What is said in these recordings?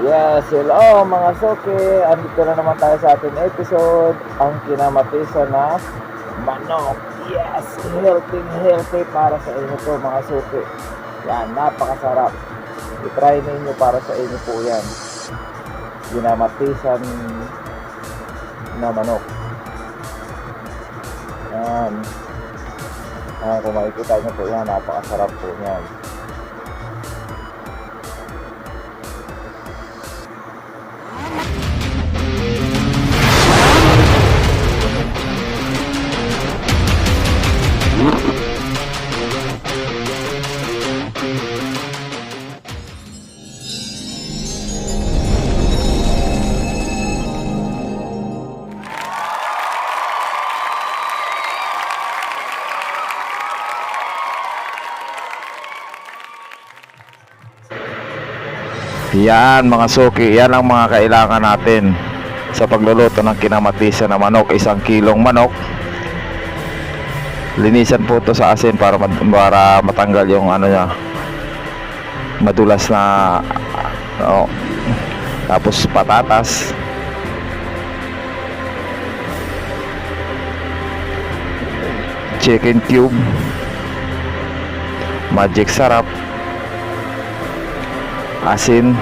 Yes, hello mga suki. Andito na naman tayo sa ating episode. Ang kinamatisan na manok. Yes, healthy para sa inyo po mga suki. Yan, napakasarap. I-try ninyo para sa inyo po yan. Kinamatisan na manok. Yan. Kung makikita nyo po yan, napakasarap po yan. Yan mga suki, yan ang mga kailangan natin sa pagluluto ng kinamatisan na manok. 1 kilong manok. Linisan po ito sa asin para matanggal yung ano niya, madulas na tapos patatas, chicken cube, magic sarap, asin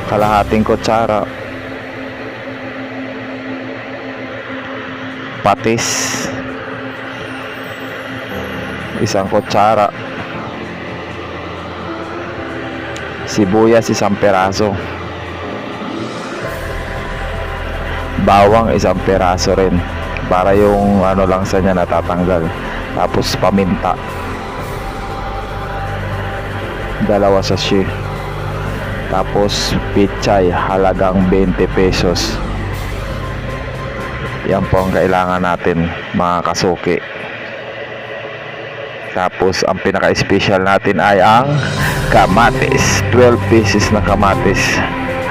kalahating kutsara, patis 1 kutsara, sibuyas 1 peraso, bawang 1 peraso rin para yung ano lang sa niya natatanggal, tapos paminta 2 sachet, tapos pichay halagang 20 pesos. Yan po ang kailangan natin mga kasuki. Tapos ang pinaka-special natin ay ang kamatis. 12 pieces na kamatis,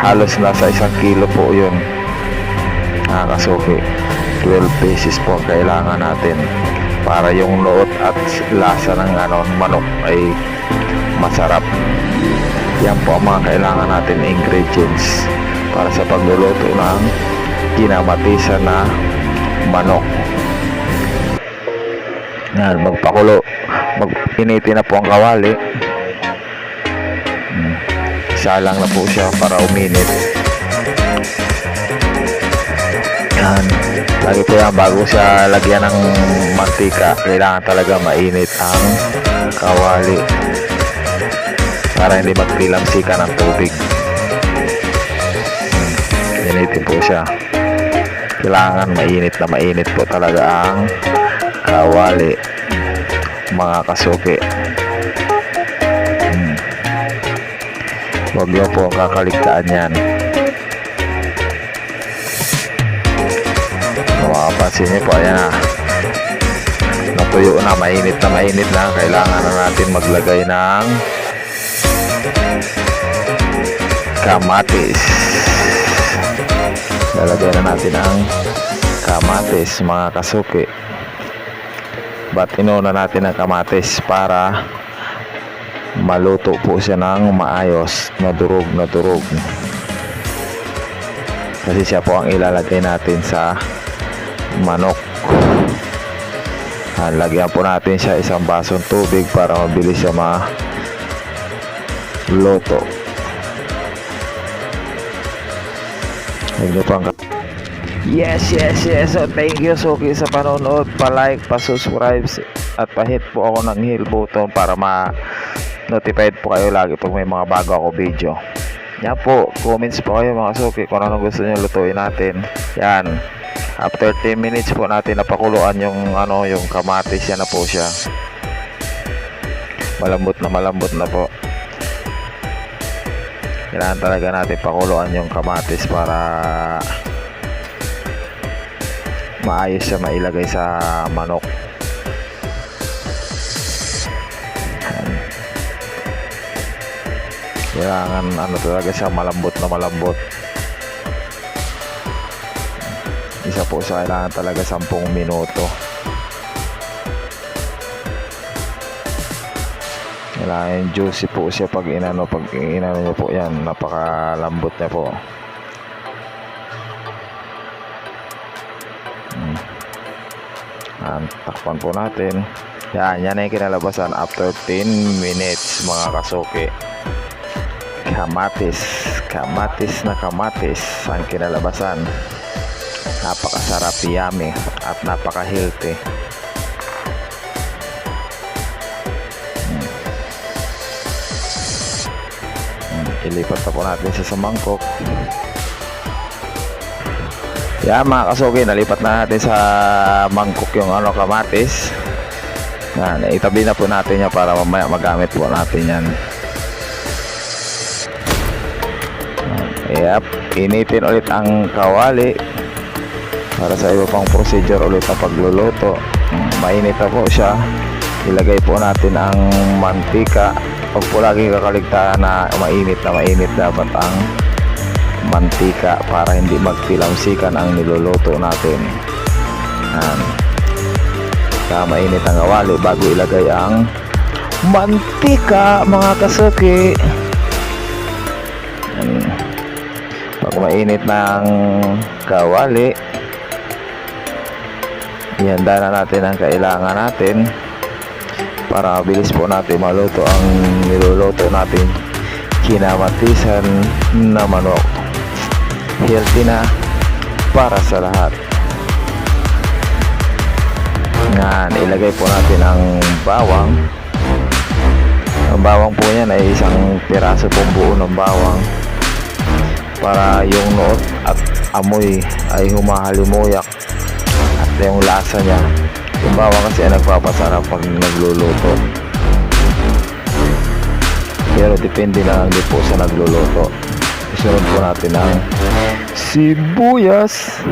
halos nasa 1 kilo po yun mga kasuki. 12 pieces po ang kailangan natin para yung luot at lasa ng manok ay masarap. Yan po ang mga kailangan natin ingredients para sa pagluluto ng kinamatisan na manok. Yan, magpakulo, mag-initi na po ang kawali. Isa lang na po siya para uminit. Yan, lagi po yan bago siya lagyan ng mantika, kailangan talaga mainit ang kawali para hindi magpilamsika ng tubig. Initin po siya, kailangan mainit na mainit po talaga ang kawali mga kasuki. Huwag niyo po kakaligtaan yan. Makapansin niyo po, ayan na, natuyo na, mainit na. Kailangan na natin maglagay ng kamatis. Lalagay na natin ang kamatis mga kasuki. But inuna natin ang kamatis para maluto po siya ng maayos, na durog. Kasi siya po ang ilalagay natin sa manok. Lagyan po natin siya 1 basong tubig para mabilis siya maluto. Yes. So, thank you suki sa panonood. Pa-like, pa-subscribe at pa-hit po ako ng bell button para ma-notified po kayo lagi pag may mga bago ako video. Yan po, comments po kayo mga suki kung ano gusto nyo lutuin natin. Yan, after 10 minutes po natin napakuluan yung yung kamatis. Yan na po siya, malambot na po. Kailangan talaga natin pakuluan yung kamatis para maayos siya mailagay sa manok. Kailangan talaga siya malambot. Isa po sa kailangan talaga 10 minuto. Lain juicy po siya pag inano nyo po yan. Napakalambot niya po. Takpan po natin. Yan na yung kinalabasan after 10 minutes mga kasuki. Kamatis na kamatis ang kinalabasan. Napakasarap, yummy at napaka-healthy. Ilipat na po natin sa mangkok. Yan mga kasuki, nalipat na natin sa mangkok yung kamatis. Yan, itabi na po natin yan para mamaya magamit po natin yan. Yep, initin ulit ang kawali para sa iba pang procedure ulit na pagluluto. Mainit na po siya. Ilagay po natin ang mantika. Huwag po lagi kakaligtaan na mainit dapat ang mantika para hindi magtilamsikan ang niluluto natin. Yan. Kaya mainit ang kawali bago ilagay ang mantika mga kasuki. Yan. Pag mainit ng kawali, ihanda na natin ang kailangan natin para mabilis po natin maluto ang niluluto natin. Kinamatisan na manok, healthy na para sa lahat. Yan, ilagay po natin ang bawang. Ang bawang po yan ay isang piraso pong buo ng bawang para yung noot at amoy ay humahalimuyak at yung lasa niya. Yung bawang kasi ay nagpapasarap pag nagluluto, pero depende lang din po sa nagluluto. Isunod po natin ang sibuyas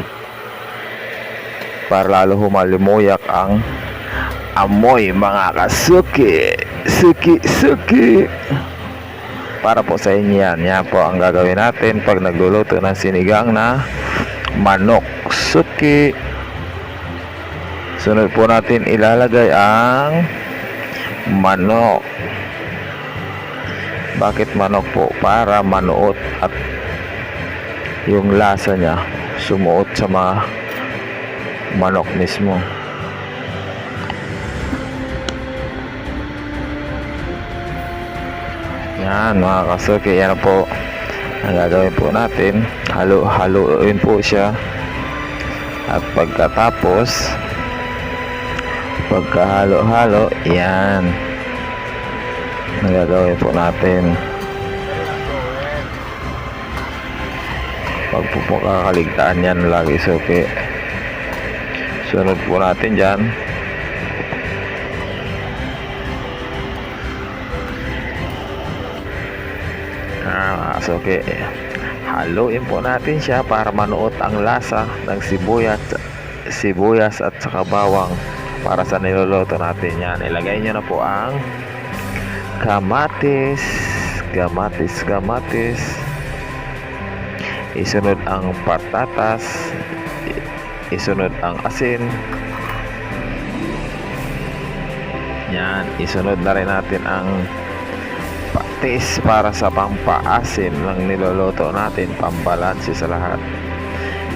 para lalo humalimuyak ang amoy mga kasuki. Suki para po sa inyo yan. Yan po ang gagawin natin pag nagluluto ng sinigang na manok suki. Sunod po natin ilalagay ang manok. Bakit manok po? Para manuot at yung lasa niya sumuot sa mga manok mismo. Yan mga kasuki, yan po ang gagawin po natin. Haluin po siya at pagkatapos pagkahalo-halo, yan ang gagawin po natin. Pag po kakaligtaan yan lagi suki. Sunod po natin dyan suki, haluin po natin siya para manuot ang lasa ng sibuyas at saka bawang para sa niluluto natin. Yan, ilagay nyo na po ang kamatis. Isunod ang patatas, isunod ang asin. Yan, isunod na rin natin ang patis para sa pampaasim ng niluluto natin, pambalanse sa lahat.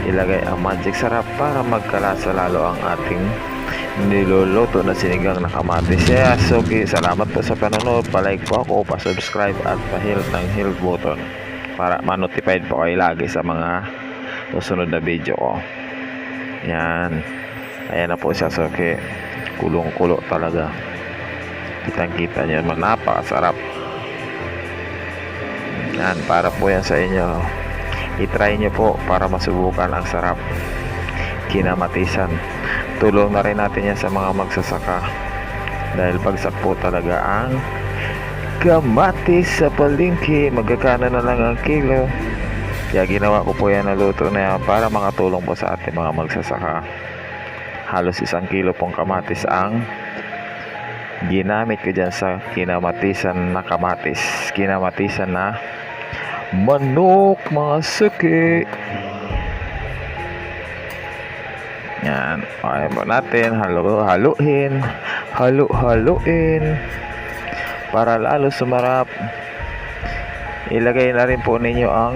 Ilagay ang magic sarap para magkalasa lalo ang ating niluluto na sinigang na kamatis. Yes, okay, salamat po sa panonood. Pa-like po ako, pa-subscribe at pa-hit ng hell button para ma-notified po kayo lagi sa mga susunod na video ko. Yan, ayan na po siya. Okay, kulong-kulo talaga. Kitang-kita nyo, napakasarap. Yan, para po yan sa inyo. I-try nyo po para masubukan ang sarap. Kinamatisan. Tulong na rin natin yan sa mga magsasaka. Dahil bagsak po talaga ang kamatis sa palengke. Magkakano na lang ang kilo. Kaya ginawa ko po yan na luto na yan para makatulong po sa ating mga magsasaka. Halos 1 kilo pong kamatis ang ginamit ko dyan sa kinamatisan na kamatis. Kinamatisan na manok mga suki. Yan, okay po natin. Haluin Para lalo sumarap, ilagay na rin po ninyo ang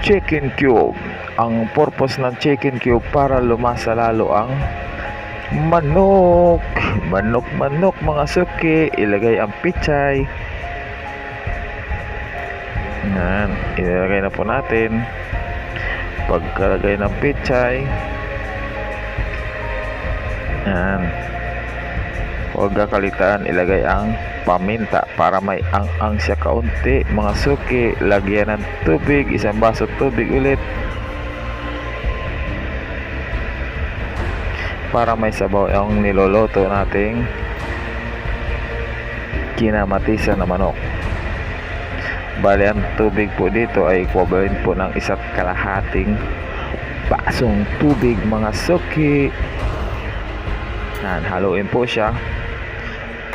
chicken cube. Ang purpose ng chicken cube para lumasa lalo ang manok. Manok mga suki. Ilagay ang pichay. Yan, ilagay na po natin. Pagkalagay ng pichay, yan, huwag kakalitaan ilagay ang paminta para may ang siya kaunti mga suki. Lagyan ng tubig, isang baso tubig ulit para may sabaw ang niloloto nating kinamatisan na manok. Bali ang tubig po dito ay equivalent po ng 1.5 basong tubig mga suki. Yan, haluin po siya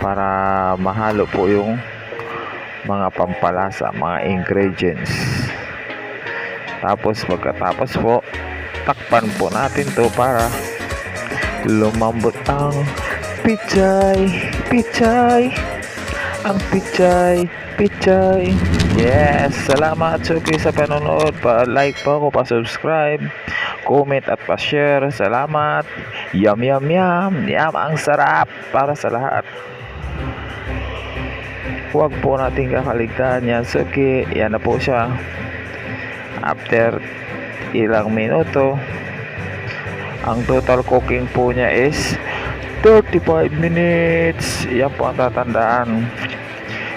para mahalo po yung mga pampalasa, mga ingredients. Tapos pagkatapos po, takpan po natin to para lumambot ang pichay. Ang pichay. Yes, salamat suki sa panonood. Pa-like po ako, pa-subscribe, comment at pa-share. Salamat. Yum. Ang sarap para sa lahat. Huwag po natin kakaligtaan yan suki. Yan na po siya. After ilang minuto, ang total cooking po niya is 35 minutes. Yan po ang tatandaan.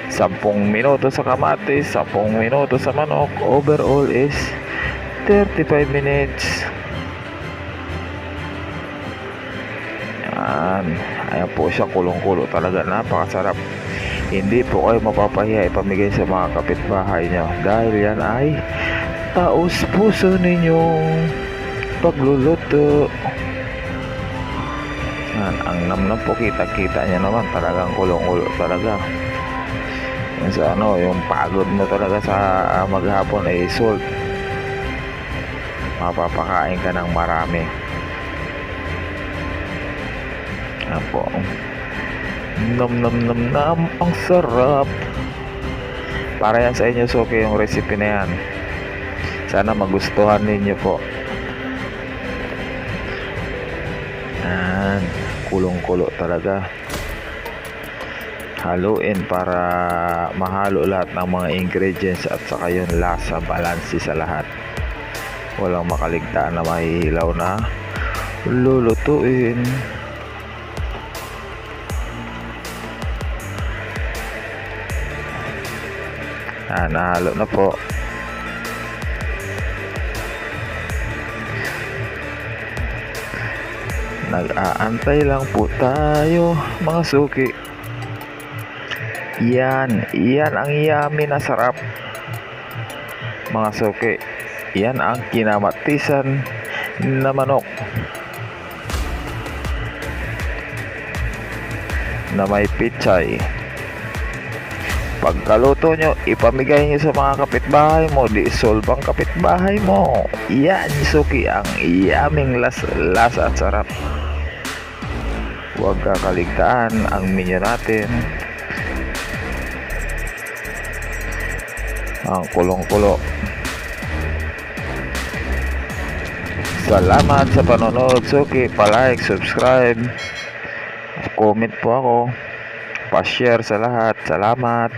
10 minuto sa kamatis, 10 minuto sa manok. Overall is 35 minutes. Ayan po siya, kulong-kulo talaga. Napakasarap. Hindi po kayo mapapahiya ipamigay sa mga kapitbahay nyo dahil yan ay taos puso ninyong pagluluto. Yan, ang namnam po, kita niya naman talagang kulong-kulo talaga. Yung sa yung pagod mo talaga sa maghapon ay salt. Mapapakain ka ng marami. Yan po. Nam, ang sarap. Para yan sa inyo suki yung recipe na yan. Sana magustuhan ninyo po. Yan, kulong-kulo talaga. Haluin para mahalo lahat ng mga ingredients at saka yung lasa, balansi sa lahat. Walang makaligtaan na mahihilaw na lulutuin. Nahalo na po. Nag-aantay lang po tayo mga suki. Yan ang yummy na sarap mga suki. Yan ang kinamatisan na manok na may pichay. Pagkaluto nyo, ipamigay nyo sa mga kapitbahay mo. Di-solve ang kapitbahay mo. Yan suki, ang yaming lasa at sarap. Huwag kakaligtaan ang menu natin. Ang kulong-kulo. Salamat sa panonood suki. Pa-like, subscribe, comment po ako, pa-share sa lahat. Salamat.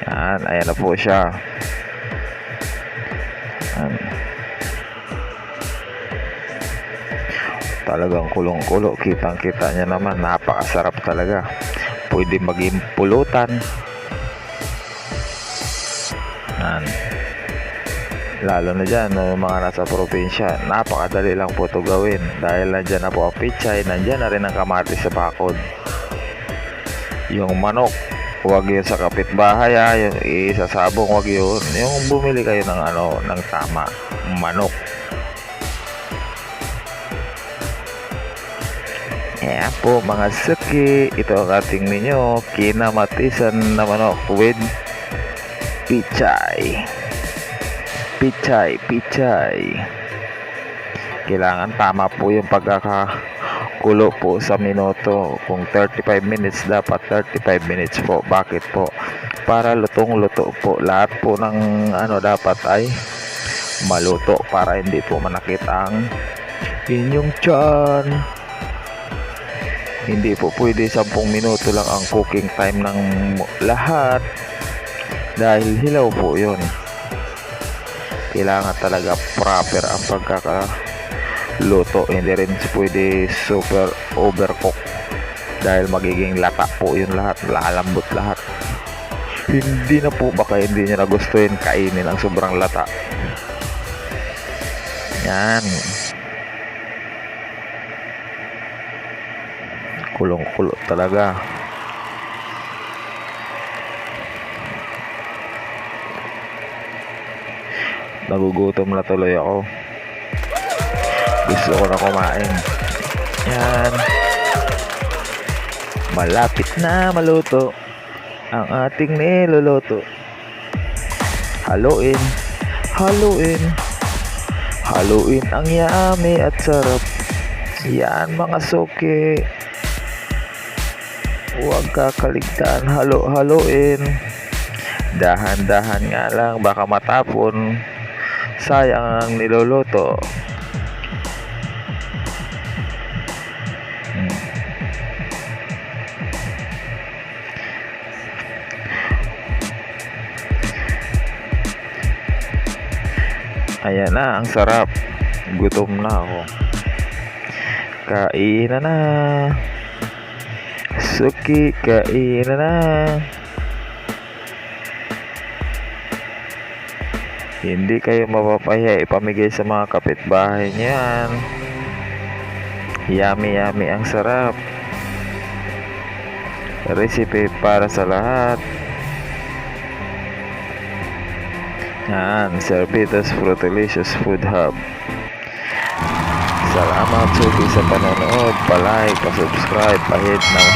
Yan, ayan na po siya. Yan. Talagang kulong-kulo. Kitang-kita niya naman. Napakasarap talaga. Pwede maging pulutan. Yan. Lalo na dyan, mga nasa probinsya, napakadali lang po ito gawin. Dahil nandyan na po ang pichay, nandyan na rin ang kamatis sa bakod. Yung manok, huwag yun sa kapitbahay ha. Yung isasabong, huwag yun. Yung bumili kayo ng ng tama manok. Yan po mga suki. Ito ang ating ninyo kinamatisan na manok with pichay. Pichay. Kailangan tama po yung kulo po sa minuto. Kung 35 minutes, dapat 35 minutes po. Bakit po? Para lutong-luto po. Lahat po ng dapat ay maluto para hindi po manakit ang inyong tiyan. Hindi po pwede 10 minuto lang ang cooking time ng lahat dahil hilaw po yun. Kailangan talaga proper ang pagkakaluto. Hindi rin pwede super overcook dahil magiging lata po yun lahat, lalambot lahat. Hindi na po baka hindi nyo nagustuhin kainin ang sobrang lata. Yan. Kulong-kulo talaga. Nagugutom na tuloy ako. Gusto ko na kumain. Yan. Malapit na maluto ang ating niluluto. Haluin. Haluin. Haluin ang yummy at sarap. Yan mga suki. Huwag kakaligtaan. Haluin. Dahan-dahan nga lang. Baka matapon. Sayang ang niluluto. Ayan na, ang sarap. Gutom na ako. Kainan na. Suki, kainan na. Hindi kayo mapapahiya ipamigay sa mga kapitbahay niyan. Yummy, yummy, ang sarap. Recipe para sa lahat. Yan, Servitos Frutilicious Food Hub. Salamat suki sa panonood. Pa-like, pa-subscribe, pa-hit ng